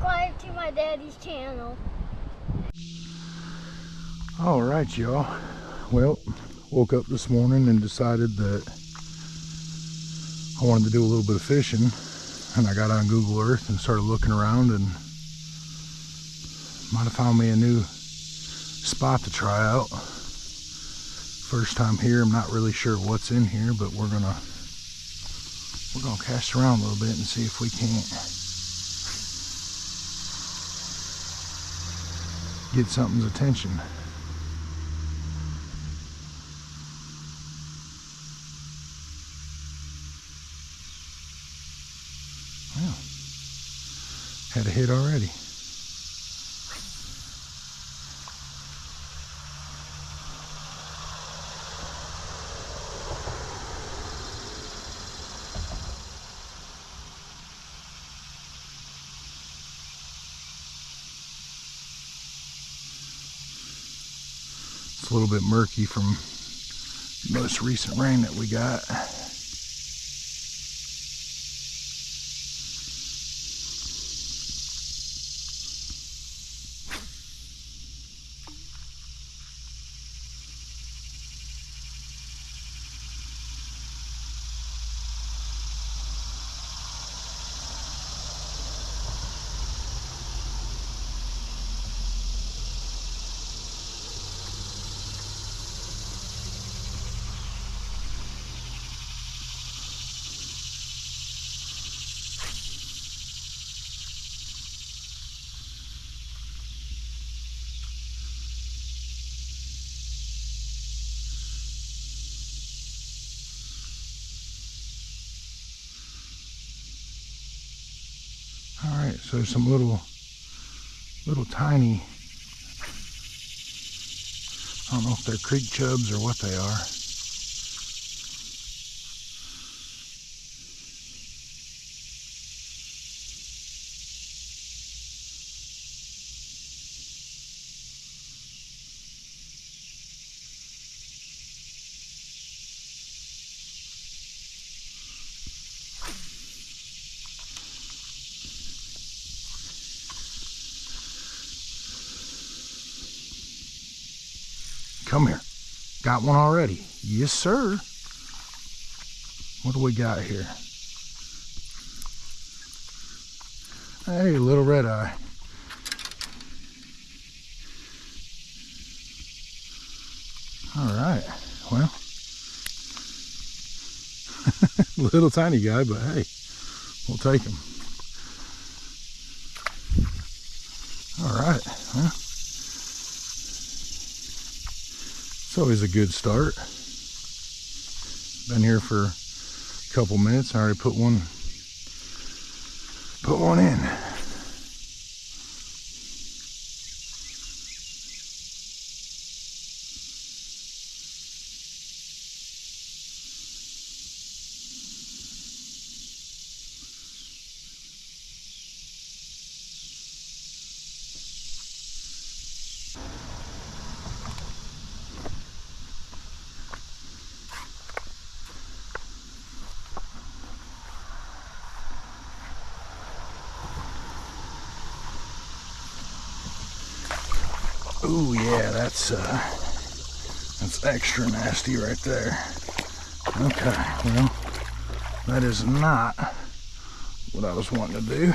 subscribe to my daddy's channel. All right, y'all. Well, woke up this morning and decided that I wanted to do a little bit of fishing, and I got on Google Earth and started looking around and might have found me a new spot to try out. First time here, I'm not really sure what's in here, but we're gonna cast around a little bit and see if we can't get something's attention. Well, had a hit already. It's a little bit murky from the most recent rain that we got. All right, so some little tiny, I don't know if they're creek chubs or what they are. Come here. Got one already. Yes, sir. What do we got here? Hey, little red eye. All right. Well, little tiny guy, but hey, we'll take him. All right. Well, it's always a good start. Been here for a couple minutes. I already put one in. Ooh, yeah, that's extra nasty right there. Okay, well, that is not what I was wanting to do.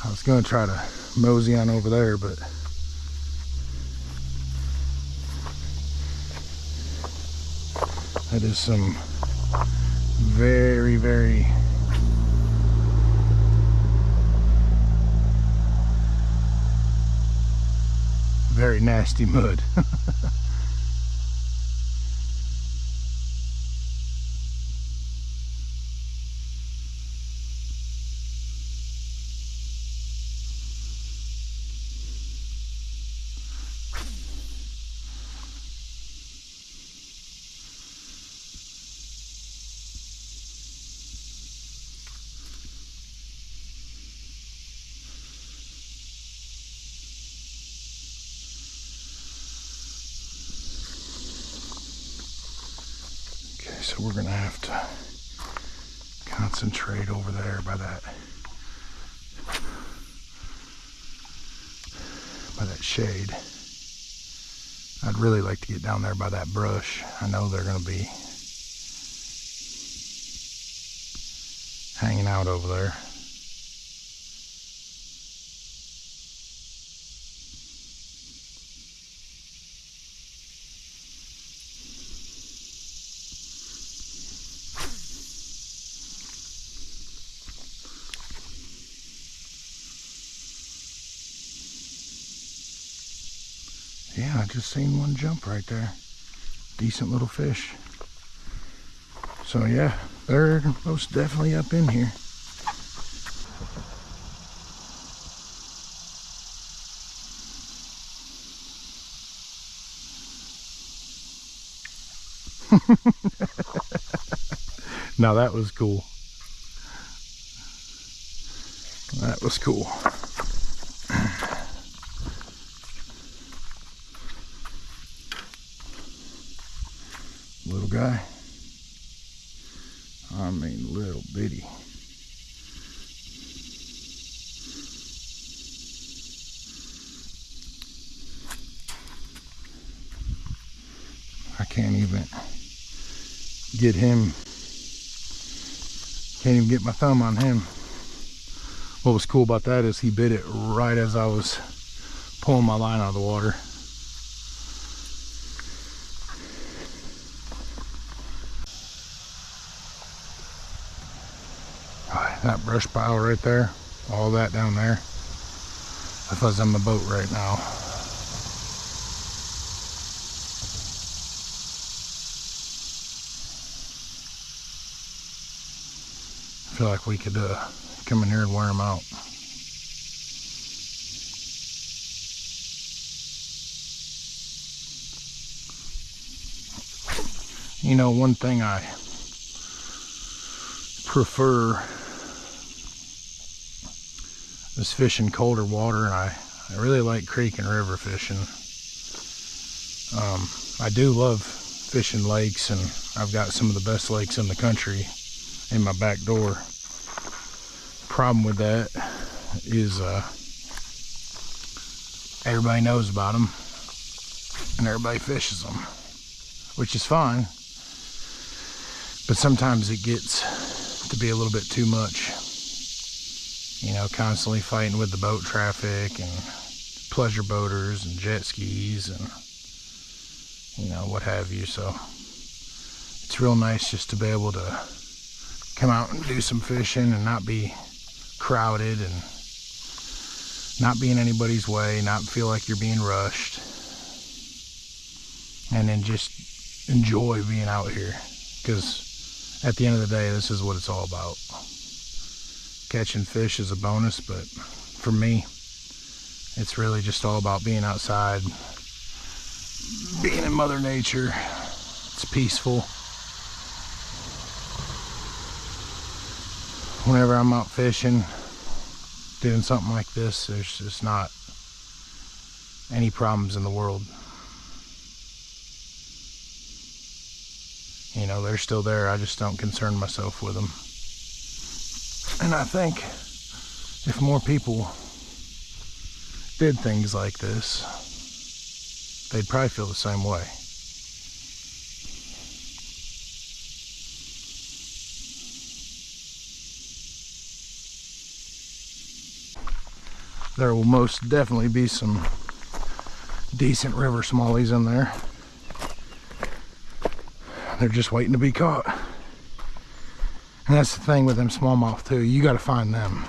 I was going to try to mosey on over there, but that is some very, very nasty mud. So we're gonna have to concentrate over there by that shade. I'd really like to get down there by that brush. I know they're going to be hanging out over there. Yeah, I just seen one jump right there. Decent little fish. So yeah, they're most definitely up in here. Now that was cool. That was cool. Little guy. I mean, little bitty. I can't even get him. Can't even get my thumb on him. What was cool about that is he bit it right as I was pulling my line out of the water. That brush pile right there, all that down there, if I was on the boat right now. I feel like we could come in here and wear them out. You know, one thing I prefer is fishing colder water, and I really like creek and river fishing. I do love fishing lakes, and I've got some of the best lakes in the country in my back door. Problem with that is everybody knows about them and everybody fishes them, which is fine, but sometimes it gets to be a little bit too much. You know, constantly fighting with the boat traffic and pleasure boaters and jet skis and, you know, what have you. So it's real nice just to be able to come out and do some fishing and not be crowded and not be in anybody's way, not feel like you're being rushed, and then just enjoy being out here, because at the end of the day, this is what it's all about. Catching fish is a bonus, but for me, it's really just all about being outside, being in Mother Nature. It's peaceful. Whenever I'm out fishing, doing something like this, there's just not any problems in the world. You know, they're still there. I just don't concern myself with them. And I think if more people did things like this, they'd probably feel the same way. There will most definitely be some decent river smallies in there. They're just waiting to be caught. And that's the thing with them smallmouth too. You got to find them.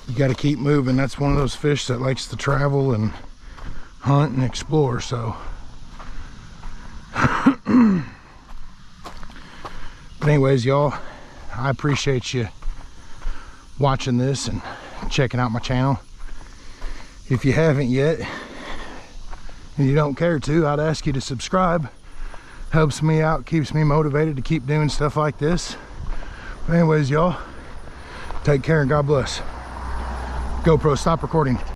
You got to keep moving. That's one of those fish that likes to travel and hunt and explore. So, but anyways, y'all, I appreciate you watching this and checking out my channel. If you haven't yet and you don't care to, I'd ask you to subscribe. Helps me out, keeps me motivated to keep doing stuff like this. But anyways, y'all, take care and God bless. GoPro, stop recording.